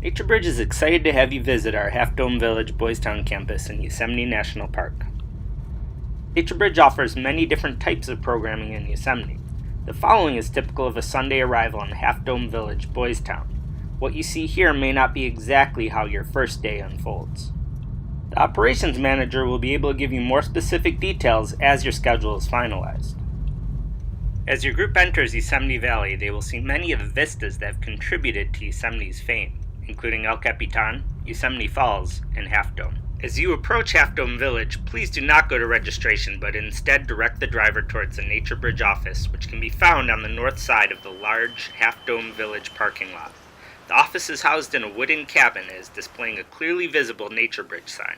NatureBridge is excited to have you visit our Half Dome Village Boystown campus in Yosemite National Park. NatureBridge offers many different types of programming in Yosemite. The following is typical of a Sunday arrival in Half Dome Village, Boystown. What you see here may not be exactly how your first day unfolds. The operations manager will be able to give you more specific details as your schedule is finalized. As your group enters Yosemite Valley, they will see many of the vistas that have contributed to Yosemite's fame, including El Capitan, Yosemite Falls, and Half Dome. As you approach Half Dome Village, please do not go to registration, but instead direct the driver towards the NatureBridge office, which can be found on the north side of the large Half Dome Village parking lot. The office is housed in a wooden cabin and is displaying a clearly visible NatureBridge sign.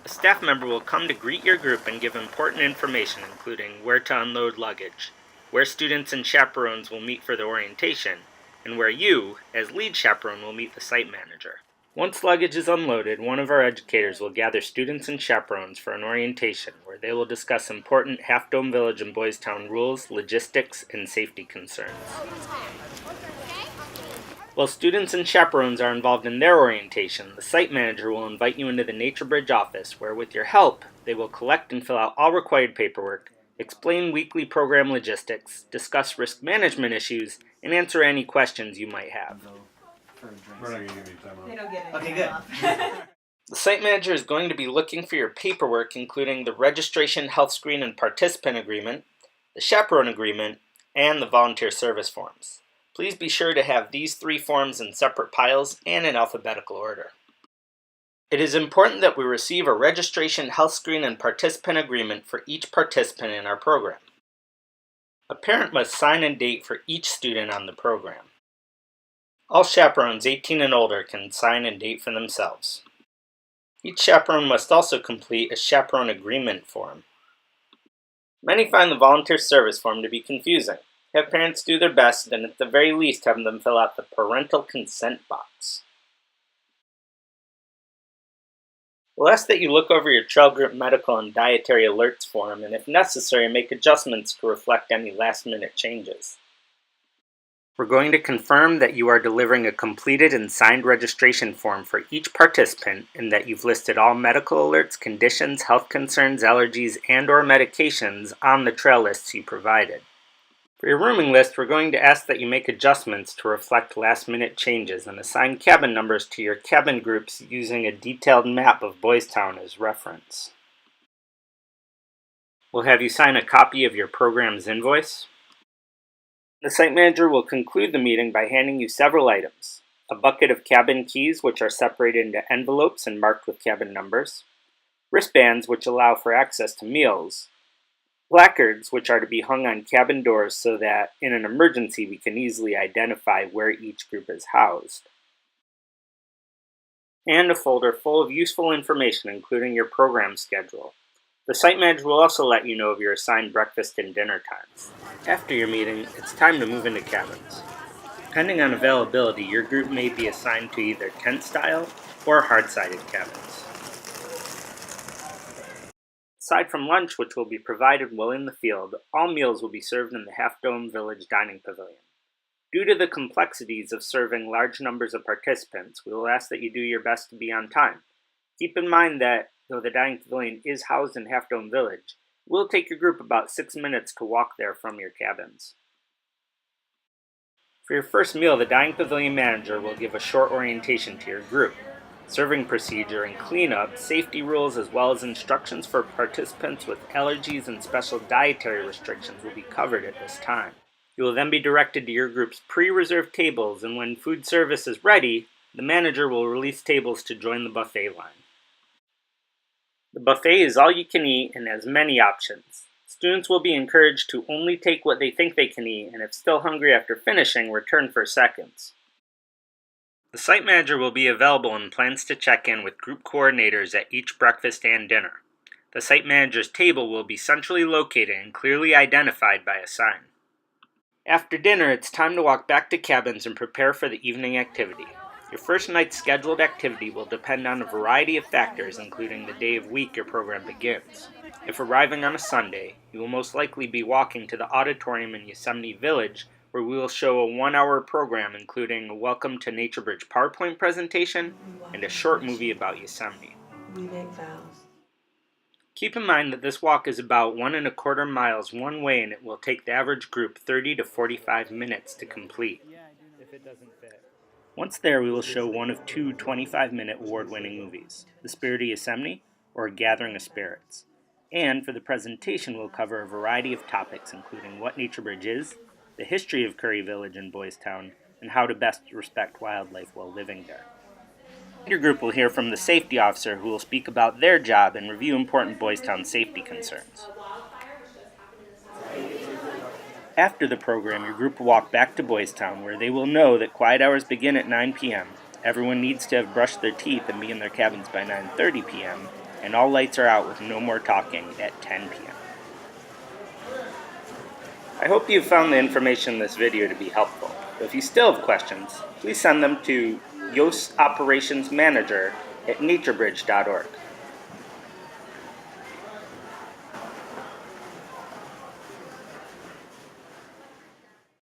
A staff member will come to greet your group and give important information, including where to unload luggage, where students and chaperones will meet for the orientation, and where you, as lead chaperone, will meet the site manager. Once luggage is unloaded, one of our educators will gather students and chaperones for an orientation where they will discuss important Half Dome Village and Boystown rules, logistics, and safety concerns. While students and chaperones are involved in their orientation, the site manager will invite you into the NatureBridge office where, with your help, they will collect and fill out all required paperwork, explain weekly program logistics, discuss risk management issues, and answer any questions you might have. We're not going to give you time off. They don't get Okay, anything good. off. The site manager is going to be looking for your paperwork, including the registration, health screen, and participant agreement, the chaperone agreement, and the volunteer service forms. Please be sure to have these 3 forms in separate piles and in alphabetical order. It is important that we receive a registration, health screen, and participant agreement for each participant in our program. A parent must sign and date for each student on the program. All chaperones 18 and older can sign and date for themselves. Each chaperone must also complete a chaperone agreement form. Many find the volunteer service form to be confusing. Have parents do their best and at the very least have them fill out the parental consent box. We'll ask that you look over your child group medical and dietary alerts form and if necessary make adjustments to reflect any last-minute changes. We're going to confirm that you are delivering a completed and signed registration form for each participant and that you've listed all medical alerts, conditions, health concerns, allergies, and/or medications on the trail lists you provided. For your rooming list, we're going to ask that you make adjustments to reflect last-minute changes and assign cabin numbers to your cabin groups using a detailed map of Boystown as reference. We'll have you sign a copy of your program's invoice. The site manager will conclude the meeting by handing you several items: a bucket of cabin keys, which are separated into envelopes and marked with cabin numbers, wristbands, which allow for access to meals, placards, which are to be hung on cabin doors so that, in an emergency, we can easily identify where each group is housed, and a folder full of useful information, including your program schedule. The site manager will also let you know of your assigned breakfast and dinner times. After your meeting, it's time to move into cabins. Depending on availability, your group may be assigned to either tent-style or hard-sided cabins. Aside from lunch, which will be provided while in the field, all meals will be served in the Half Dome Village Dining Pavilion. Due to the complexities of serving large numbers of participants, we will ask that you do your best to be on time. Keep in mind that, though the dining pavilion is housed in Half Dome Village, it will take your group about 6 minutes to walk there from your cabins. For your first meal, the dining pavilion manager will give a short orientation to your group. Serving procedure and cleanup, safety rules, as well as instructions for participants with allergies and special dietary restrictions will be covered at this time. You will then be directed to your group's pre-reserved tables, and when food service is ready, the manager will release tables to join the buffet line. The buffet is all you can eat and has many options. Students will be encouraged to only take what they think they can eat, and if still hungry after finishing, return for seconds. The site manager will be available and plans to check in with group coordinators at each breakfast and dinner. The site manager's table will be centrally located and clearly identified by a sign. After dinner, it's time to walk back to cabins and prepare for the evening activity. Your first night's scheduled activity will depend on a variety of factors, including the day of week your program begins. If arriving on a Sunday, you will most likely be walking to the auditorium in Yosemite Village, where we will show a 1-hour program including a Welcome to NatureBridge PowerPoint presentation and a short movie about Yosemite. We make vows. Keep in mind that this walk is about 1¼ miles one way, and it will take the average group 30 to 45 minutes to complete. If it doesn't fit. Once there, we will show one of two 25-minute award-winning movies, The Spirit of Yosemite or A Gathering of Spirits. And for the presentation, we'll cover a variety of topics, including what NatureBridge is, the history of Curry Village and Boystown, and how to best respect wildlife while living there. Your group will hear from the safety officer, who will speak about their job and review important Boystown safety concerns. After the program, your group will walk back to Boystown, where they will know that quiet hours begin at 9 p.m. Everyone needs to have brushed their teeth and be in their cabins by 9:30 p.m., and all lights are out with no more talking at 10 p.m. I hope you found the information in this video to be helpful. If you still have questions, please send them to yosoperationsmanager@naturebridge.org.